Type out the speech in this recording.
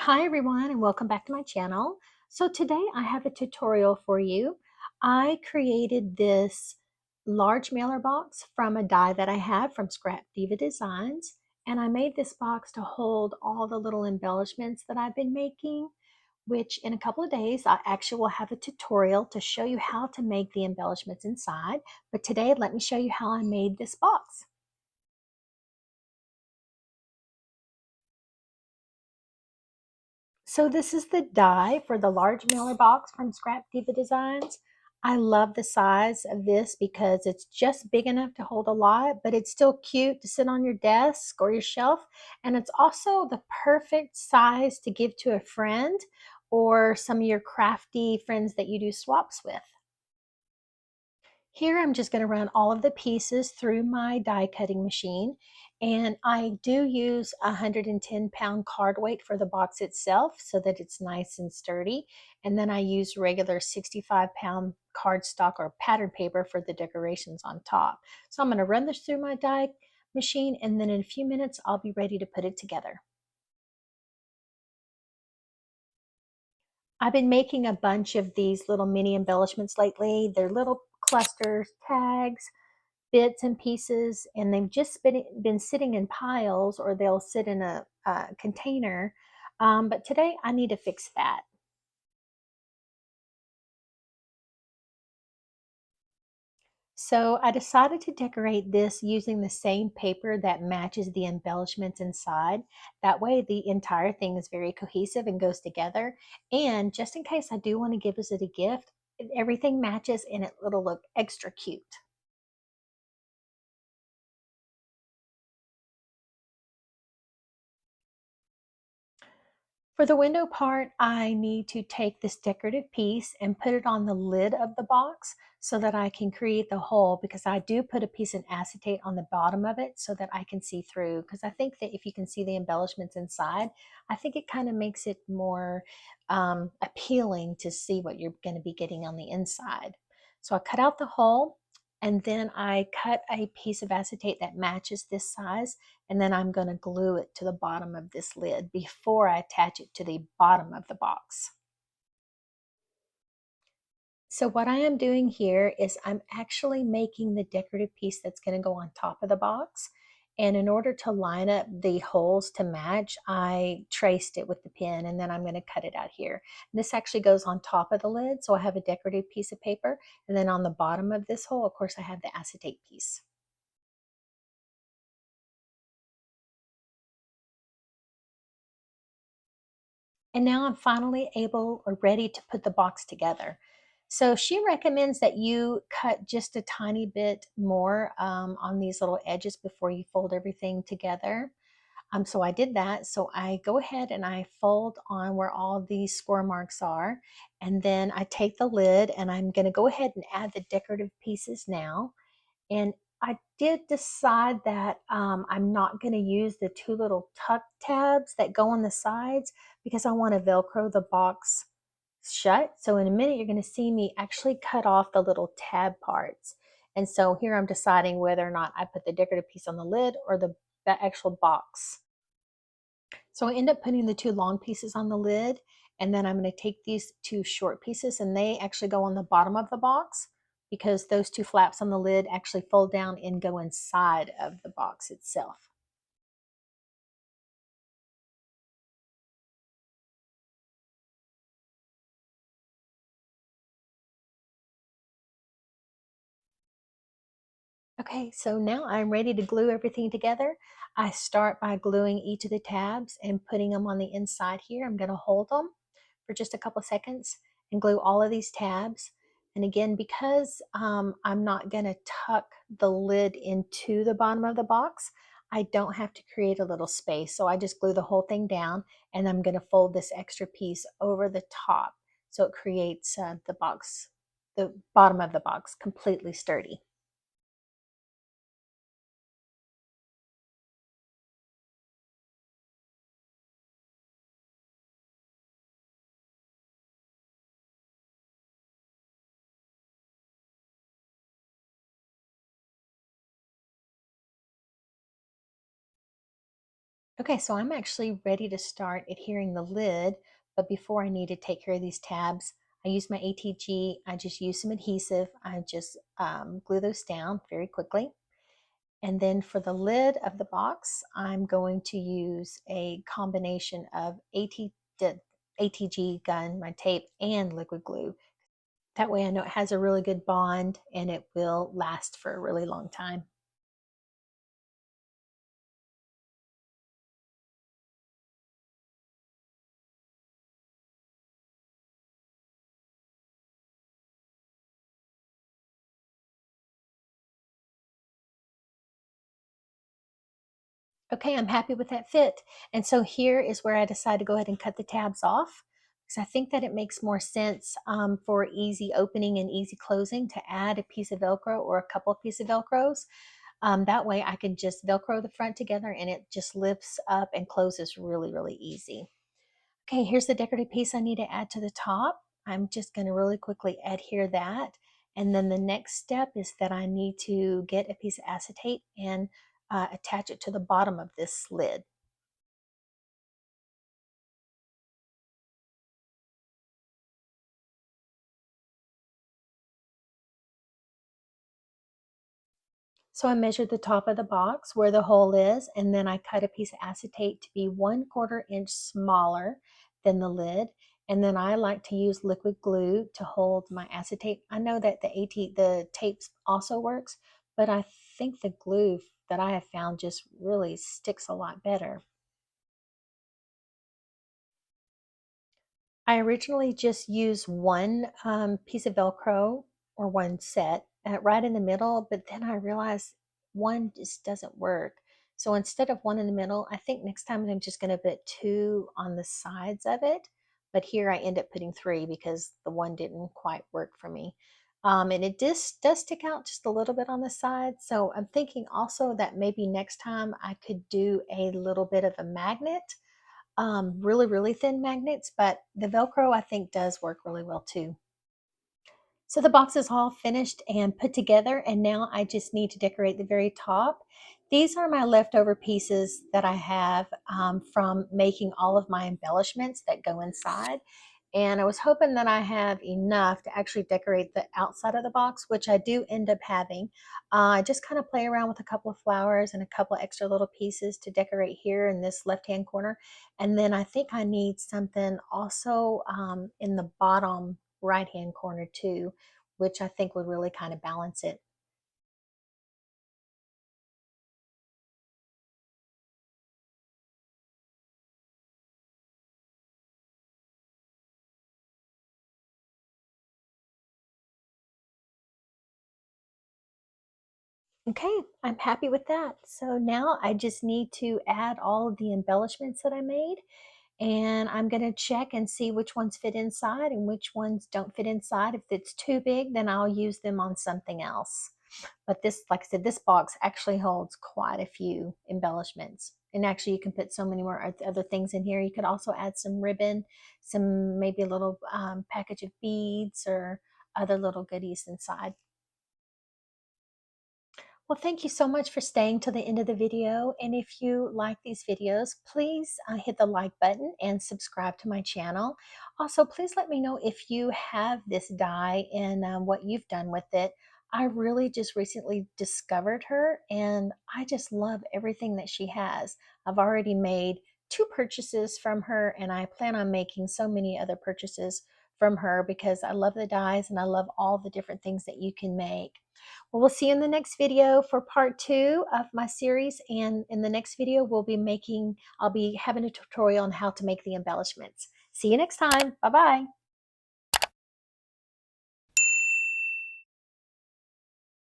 Hi everyone and welcome back to my channel. So today I have a tutorial for you. I created this large mailer box from a die that I have from Scrap Diva Designs, and I made this box to hold all the little embellishments that I've been making, which in a couple of days I actually will have a tutorial to show you how to make the embellishments inside. But today let me show you how I made this box. So this is the die for the large mailer box from Scrap Diva Designs. I love the size of this because it's just big enough to hold a lot, but it's still cute to sit on your desk or your shelf. And it's also the perfect size to give to a friend or some of your crafty friends that you do swaps with. Here I'm just going to run all of the pieces through my die cutting machine, and I do use a 110-pound card weight for the box itself so that it's nice and sturdy, and then I use regular 65-pound cardstock or pattern paper for the decorations on top. So I'm going to run this through my die machine, and then in a few minutes I'll be ready to put it together. I've been making a bunch of these little mini embellishments lately. They're little clusters, tags, bits and pieces, and they've just been sitting in piles, or they'll sit in a container. But today I need to fix that. So I decided to decorate this using the same paper that matches the embellishments inside. That way the entire thing is very cohesive and goes together. And just in case I do want to give us it a gift, everything matches and it'll look extra cute. For the window part, I need to take this decorative piece and put it on the lid of the box so that I can create the hole, because I do put a piece of acetate on the bottom of it so that I can see through, because I think that if you can see the embellishments inside, I think it kind of makes it more appealing to see what you're going to be getting on the inside. So I cut out the hole, and then I cut a piece of acetate that matches this size, and then I'm going to glue it to the bottom of this lid before I attach it to the bottom of the box. So what I am doing here is I'm actually making the decorative piece that's going to go on top of the box. And in order to line up the holes to match, I traced it with the pen, and then I'm going to cut it out here. And this actually goes on top of the lid, so I have a decorative piece of paper. And then on the bottom of this hole, of course, I have the acetate piece. And now I'm finally able or ready to put the box together. So she recommends that you cut just a tiny bit more on these little edges before you fold everything together. So I did that. So I go ahead and I fold on where all these score marks are. And then I take the lid and I'm going to go ahead and add the decorative pieces now. And I did decide that I'm not going to use the two little tuck tabs that go on the sides, because I want to Velcro the box shut. So in a minute, you're going to see me actually cut off the little tab parts. And so here I'm deciding whether or not I put the decorative piece on the lid or the actual box. So I end up putting the two long pieces on the lid, and then I'm going to take these two short pieces, and they actually go on the bottom of the box, because those two flaps on the lid actually fold down and go inside of the box itself. Okay, so now I'm ready to glue everything together. I start by gluing each of the tabs and putting them on the inside here. I'm going to hold them for just a couple seconds and glue all of these tabs. And again, because I'm not going to tuck the lid into the bottom of the box, I don't have to create a little space. So I just glue the whole thing down, and I'm going to fold this extra piece over the top so it creates the bottom of the box completely sturdy. Okay, so I'm actually ready to start adhering the lid, but before I need to take care of these tabs, I use my ATG. I just use some adhesive. I just glue those down very quickly. And then for the lid of the box, I'm going to use a combination of ATG gun, my tape, and liquid glue. That way I know it has a really good bond and it will last for a really long time. Okay, I'm happy with that fit. And so here is where I decide to go ahead and cut the tabs off because I think that it makes more sense for easy opening and easy closing to add a piece of Velcro or a couple of pieces of Velcros. That way I can just Velcro the front together and it just lifts up and closes really, really easy. Okay, here's the decorative piece I need to add to the top. I'm just going to really quickly adhere that. And then the next step is that I need to get a piece of acetate and attach it to the bottom of this lid. So I measured the top of the box where the hole is, and then I cut a piece of acetate to be 1/4 inch smaller than the lid. And then I like to use liquid glue to hold my acetate. I know that the tape also works, but I think the glue that I have found just really sticks a lot better. I originally just used one piece of Velcro or one set right in the middle, but then I realized one just doesn't work. So instead of one in the middle, I think next time I'm just going to put two on the sides of it. But here I end up putting three because the one didn't quite work for me. And it just does stick out just a little bit on the side. So I'm thinking also that maybe next time I could do a little bit of a magnet, really, really thin magnets, but the Velcro I think does work really well too. So the box is all finished and put together, and now I just need to decorate the very top. These are my leftover pieces that I have from making all of my embellishments that go inside. And I was hoping that I have enough to actually decorate the outside of the box, which I do end up having. I just kind of play around with a couple of flowers and a couple of extra little pieces to decorate here in this left-hand corner. And then I think I need something also in the bottom right-hand corner too, which I think would really kind of balance it. Okay, I'm happy with that. So now I just need to add all of the embellishments that I made, and I'm going to check and see which ones fit inside and which ones don't fit inside. If it's too big, then I'll use them on something else. But this, like I said, this box actually holds quite a few embellishments. And actually, you can put so many more other things in here. You could also add some ribbon, some maybe a little package of beads or other little goodies inside. Well, thank you so much for staying to the end of the video. And if you like these videos, please hit the like button and subscribe to my channel. Also, please let me know if you have this die and what you've done with it. I really just recently discovered her and I just love everything that she has. I've already made 2 purchases from her and I plan on making so many other purchases from her because I love the dies and I love all the different things that you can make. Well, we'll see you in the next video for part 2 of my series. And in the next video, I'll be having a tutorial on how to make the embellishments. See you next time. Bye-bye.